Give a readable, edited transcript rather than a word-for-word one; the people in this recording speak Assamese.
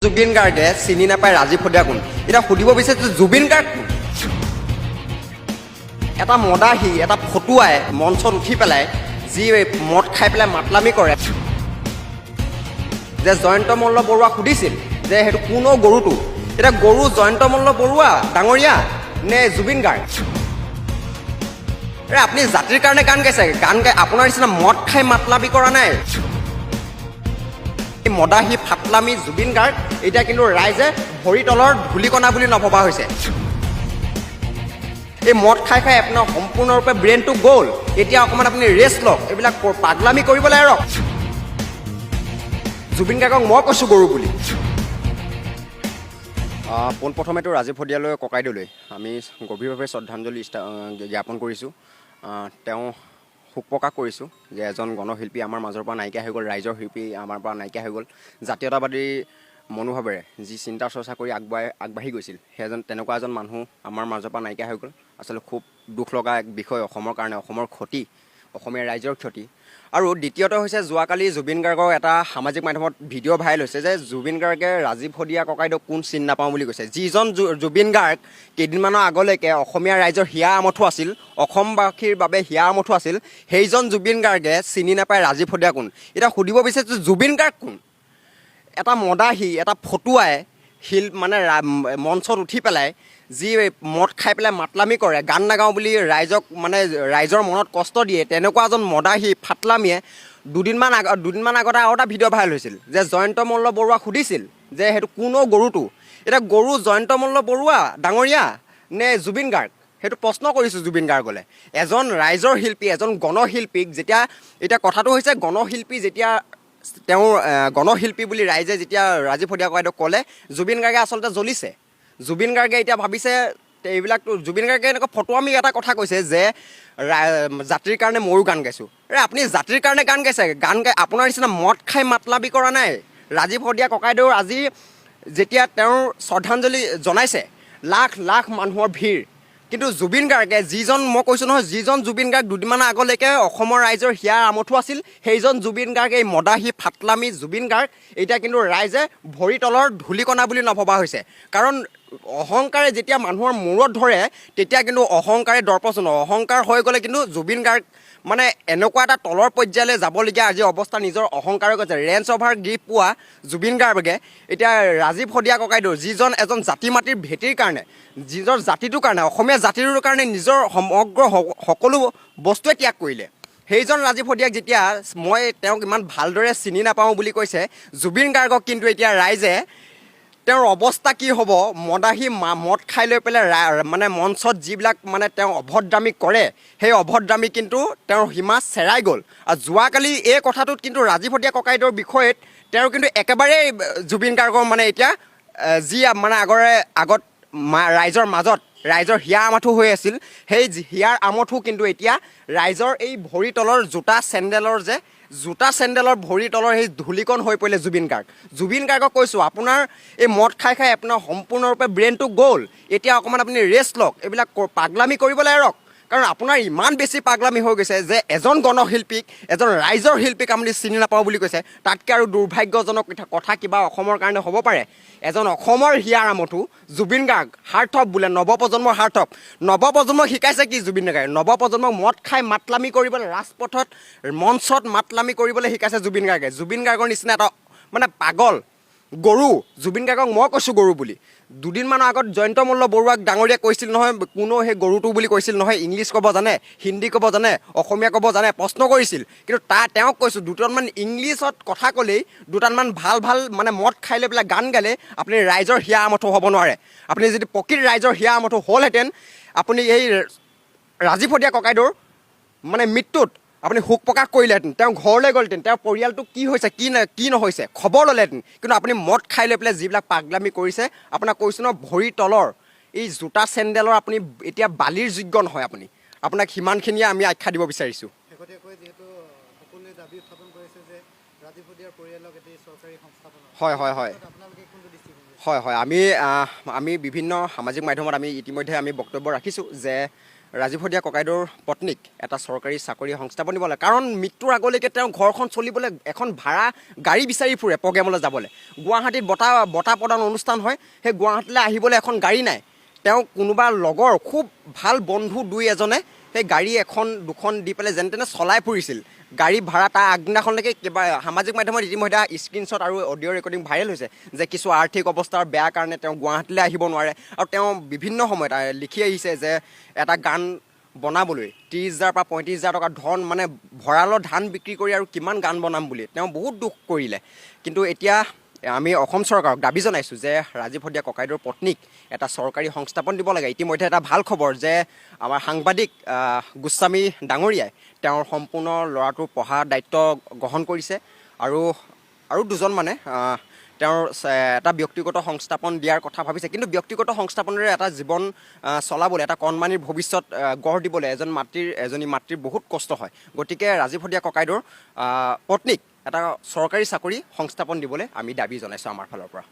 জুবিন গাৰ্গে চিনি নাপায় ৰাজীৱ ফদিয়া কোন এতিয়া সুধিব বিচাৰিছে জুবিন গাৰ্গ কোন এটা মদাহী এটা ফটুৱাই মঞ্চত উঠি পেলাই যি মদ খাই পেলাই মাতলামি কৰে যে জয়ন্ত মল্ল বৰুৱা সুধিছিল যে সেইটো কোন গৰুটো এটা গৰু জয়ন্ত মল্ল বৰুৱা ডাঙৰীয়া নে জুবিন গাৰ্গ আপুনি জাতিৰ কাৰণে গান গাইছে গান গাই আপোনাৰ নিচিনা মদ খাই মাতলামি কৰা নাই মদাহী ফাটলামি জুবিন গাৰ্গ এতিয়া কিন্তু ৰাইজে ভৰি তলৰ ধূলিকণা বুলি নভবা হৈছে এই মদ খাই খাই আপোনাৰ সম্পূৰ্ণৰূপে ব্ৰেইনটো গ'ল এতিয়া অকণমান আপুনি ৰেষ্ট লওক এইবিলাক পাগলামি কৰিবলৈ এৰক জুবিন গাৰ্গক মই কৈছোঁ গৰু বুলি পোনপ্ৰথমেতো ৰাজীৱ ফদিয়ালৈ ককাইদেউলৈ আমি গভীৰভাৱে শ্ৰদ্ধাঞ্জলি জ্ঞাপন কৰিছোঁ তেওঁ শোক প্ৰকাশ কৰিছোঁ যে এজন গণশিল্পী আমাৰ মাজৰ পৰা নাইকিয়া হৈ গ'ল ৰাইজৰ শিল্পী আমাৰ পৰা নাইকিয়া হৈ গ'ল জাতীয়তাবাদী মনোভাৱেৰে যি চিন্তা চৰ্চা কৰি আগবাঢ়ি গৈছিল তেনেকুৱা এজন মানুহ আমাৰ মাজৰ পৰা নাইকিয়া হৈ গ'ল আচলতে খুব দুখ লগা এক বিষয় অসমৰ কাৰণে অসমৰ ক্ষতি অসমীয়া ৰাইজৰ ক্ষতি আৰু দ্বিতীয়তে হৈছে যোৱাকালি জুবিন গাৰ্গৰ এটা সামাজিক মাধ্যমত ভিডিঅ' ভাইৰেল হৈছে যে জুবিন গাৰ্গে ৰাজীৱ ফদিয়া ককাইদেউক কোন চিনি নাপাওঁ বুলি কৈছে যিজন জুবিন গাৰ্গ কেইদিনমানৰ আগলৈকে অসমীয়া ৰাইজৰ হিয়া আমঠু আছিল অসমবাসীৰ বাবে হিয়া আমঠু আছিল সেইজন জুবিন গাৰ্গে চিনি নাপায় ৰাজীৱ ফদিয়া কোন এতিয়া সুধিব বিচাৰিছে জুবিন গাৰ্গ কোন এটা মদাহী এটা ফটুৱাই মঞ্চত উঠি পেলাই যি মদ খাই পেলাই মাতলামি কৰে গান নাগাওঁ বুলি ৰাইজৰ মনত কষ্ট দিয়ে তেনেকুৱা এজন মদাহী ফাটলামিয়ে দুদিনমান আগতে আৰু এটা ভিডিঅ' ভাইৰেল হৈছিল যে জয়ন্ত মল্ল বৰুৱা সুধিছিল যে সেইটো কোন গৰুটো এতিয়া গৰু জয়ন্ত মল্ল বৰুৱা ডাঙৰীয়া নে জুবিন গাৰ্গ সেইটো প্ৰশ্ন কৰিছোঁ জুবিন গাৰ্গলৈ এজন ৰাইজৰ শিল্পী এজন গণশিল্পীক এতিয়া কথাটো হৈছে গণশিল্পী যেতিয়া তেওঁ গণশিল্পী বুলি ৰাইজে যেতিয়া ৰাজীৱ ফদিয়া ককাইদেউক ক'লে জুবিন গাৰ্গে আচলতে জ্বলিছে জুবিন গাৰ্গে এতিয়া ভাবিছে এইবিলাকতো জুবিন গাৰ্গে এনেকুৱা ফটোৱামি এটা কথা কৈছে যে জাতিৰ কাৰণে ময়ো গান গাইছোঁ আপুনি জাতিৰ কাৰণে গান গাইছে গান গাই আপোনাৰ নিচিনা মদ খাই মাতলামি কৰা নাই ৰাজীৱ ফদিয়া ককাইদেউৰ আজি যেতিয়া তেওঁৰ শ্ৰদ্ধাঞ্জলি জনাইছে লাখ লাখ মানুহৰ ভিৰ কিন্তু জুবিন গাৰ্গে মই কৈছোঁ নহয় যিজন জুবিন গাৰ্গ দুদিনমান আগলৈকে অসমৰ ৰাইজৰ হিয়াৰ আমঠু আছিল সেইজন জুবিন গাৰ্গ এই মদাহী ফাটলামি জুবিন গাৰ্গ এতিয়া কিন্তু ৰাইজে ভৰি তলৰ ধূলিকণা বুলি নভবা হৈছে কাৰণ অহংকাৰে যেতিয়া মানুহৰ মূৰত ধৰে তেতিয়া কিন্তু অহংকাৰে দৰ্পচন অহংকাৰ হৈ গ'লে কিন্তু জুবিন গাৰ্গ এনেকুৱা এটা তলৰ পৰ্যায়লৈ যাবলগীয়া আজি অৱস্থা নিজৰ অহংকাৰে কৈছে ৰেঞ্জ অভাৰ গ্ৰীপ পোৱা জুবিন গাৰ্গে এতিয়া ৰাজীৱ ফদিয়া ককাইদেউ যিজন এজন জাতি মাটিৰ ভেটিৰ কাৰণে নিজৰ জাতিটোৰ কাৰণে অসমীয়া জাতিটোৰ কাৰণে নিজৰ সমগ্ৰ সকলো বস্তুৱে ত্যাগ কৰিলে সেইজন ৰাজীৱ ফদিয়াক যেতিয়া মই তেওঁক ইমান ভালদৰে চিনি নাপাওঁ বুলি কৈছে জুবিন গাৰ্গক কিন্তু এতিয়া ৰাইজে তেওঁৰ অৱস্থা কি হ'ব মদাহী মদ খাই লৈ পেলাই মঞ্চত যিবিলাক তেওঁ অভদ্ৰামী কৰে সেই অভদ্ৰামী কিন্তু তেওঁৰ সীমা চেৰাই গ'ল আৰু যোৱাকালি এই কথাটোত কিন্তু ৰাজীৱ ফদিয়া ককাইদেউৰ বিষয়ত তেওঁ কিন্তু একেবাৰেই জুবিন গাৰ্গৰ এতিয়া যি আগত ৰাইজৰ মাজত ৰাইজৰ হিয়া আমঠু হৈ আছিল সেই হিয়াৰ আমঠু কিন্তু এতিয়া ৰাইজৰ এই ভৰি তলৰ জোতা চেণ্ডেলৰ ভৰি তলৰ সেই ধূলিকণ হৈ পৰিলে জুবিন গাৰ্গক কৈছোঁ আপোনাৰ এই মদ খাই খাই আপোনাৰ সম্পূৰ্ণৰূপে ব্ৰেইনটো গ'ল এতিয়া অকণমান আপুনি ৰেষ্ট লওক এইবিলাক পাগলামি কৰিবলৈ এৰক কাৰণ আপোনাৰ ইমান বেছি পাগলামি হৈ গৈছে যে এজন গণশিল্পীক এজন ৰাইজৰ শিল্পীক আপুনি চিনি নাপাওঁ বুলি কৈছে তাতকৈ আৰু দুৰ্ভাগ্যজনক কথা কিবা অসমৰ কাৰণে হ'ব পাৰে এজন অসমৰ হিয়াৰ আমঠু জুবিন গাৰ্গ সাৰ্থক বোলে নৱপ্ৰজন্মৰ সাৰ্থক নৱপ্ৰজন্মক শিকাইছে কি জুবিন গাৰ্গে নৱপ্ৰজন্মক মদ খাই মাতলামি কৰিবলৈ ৰাজপথত মঞ্চত মাতলামি কৰিবলৈ শিকাইছে জুবিন গাৰ্গৰ নিচিনা এটা পাগল গৰু জুবিন গাৰ্গক মই কৈছোঁ গৰু বুলি দুদিনমানৰ আগত জয়ন্ত মল্ল বৰুৱাক ডাঙৰীয়া কৈছিল নহয় কোনো সেই গৰুটো বুলি কৈছিল নহয় ইংলিছ ক'ব জানে হিন্দী ক'ব জানে অসমীয়া ক'ব জানে প্ৰশ্ন কৰিছিল কিন্তু তেওঁক কৈছোঁ দুটামান ইংলিছত কথা ক'লেই দুটামান ভাল মদ খাই লৈ পেলাই গান গালে আপুনি ৰাইজৰ হিয়া আমঠু হ'ব নোৱাৰে আপুনি যদি প্ৰকৃত ৰাইজৰ হিয়া আমঠু হ'লহেঁতেন আপুনি এই ৰাজীৱ ফদিয়া ককাইদেউৰ মৃত্যুত আপুনি শোক প্ৰকাশ কৰিলেহেঁতেন তেওঁ ঘৰলৈ গ'লহেঁতেন তেওঁৰ পৰিয়ালটো কি হৈছে কি নহৈছে খবৰ ল'লেহেঁতেন কিন্তু আপুনি মদ খাই লৈ পেলাই যিবিলাক পাগলামি কৰিছে আপোনাক কৈছোঁ ন ভৰি তলৰ এই জোতা চেণ্ডেলৰ আপুনি এতিয়া বালিৰ যোগ্য নহয় আপোনাক সিমানখিনিয়ে আমি আখ্যা দিব বিচাৰিছোঁ হয় হয় হয় হয় হয় আমি বিভিন্ন সামাজিক মাধ্যমত আমি ইতিমধ্যে আমি বক্তব্য ৰাখিছোঁ যে ৰাজীৱ শদিয়া ককাইদেউৰ পত্নীক এটা চৰকাৰী চাকৰি সংস্থাপন দিব লাগে, কাৰণ মৃত্যুৰ আগলৈকে তেওঁ ঘৰখন চলিবলৈ এখন ভাড়া গাড়ী বিচাৰি ফুৰে প্ৰগ্ৰেমলৈ যাবলৈ। গুৱাহাটীত বঁটা প্ৰদান অনুষ্ঠান হয়, সেই গুৱাহাটীলৈ আহিবলৈ এখন গাড়ী নাই। তেওঁ কোনোবা লগৰ খুব ভাল বন্ধু দুই এজনে সেই গাড়ী এখন দুখন দি পেলাই যেনে তেনে চলাই ফুৰিছিল। গাড়ী ভাড়া তাৰ আগদিনাখনলৈকে কিবা সামাজিক মাধ্যমত ইতিমধ্যে স্ক্ৰীনশ্বট আৰু অডিঅ' ৰেকৰ্ডিং ভাইৰেল হৈছে যে কিছু আৰ্থিক অৱস্থাৰ বেয়া কাৰণে তেওঁ গুৱাহাটীলৈ আহিব নোৱাৰে। আৰু তেওঁ বিভিন্ন সময়ত লিখি আহিছে যে এটা গান বনাবলৈ 30,000 পৰা 35,000 টকা ধন, মানে ভঁৰালৰ ধান বিক্ৰী কৰি আৰু কিমান গান বনাম বুলি তেওঁ বহুত দুখ কৰিলে। কিন্তু এতিয়া আমি অসম চৰকাৰক দাবী জনাইছোঁ যে ৰাজীৱ শদিয়া ককাইদেউৰ পত্নীক এটা চৰকাৰী সংস্থাপন দিব লাগে। ইতিমধ্যে এটা ভাল খবৰ যে আমাৰ সাংবাদিক গোস্বামী ডাঙৰীয়াই তেওঁৰ সম্পূৰ্ণ ল'ৰাটোৰ পঢ়াৰ দায়িত্ব গ্ৰহণ কৰিছে আৰু দুজন মানে তেওঁৰ এটা ব্যক্তিগত সংস্থাপন দিয়াৰ কথা ভাবিছে। কিন্তু ব্যক্তিগত সংস্থাপনেৰে এটা জীৱন চলাবলৈ, এটা কণমানিৰ ভৱিষ্যত গঢ় দিবলৈ এজনী মাতৃৰ বহুত কষ্ট হয়। গতিকে ৰাজীৱ শদিয়া ককাইদেউৰ পত্নীক এটা চৰকাৰী চাকৰি সংস্থাপন দিবলৈ আমি দাবী জনাইছোঁ আমাৰ ফালৰ পৰা।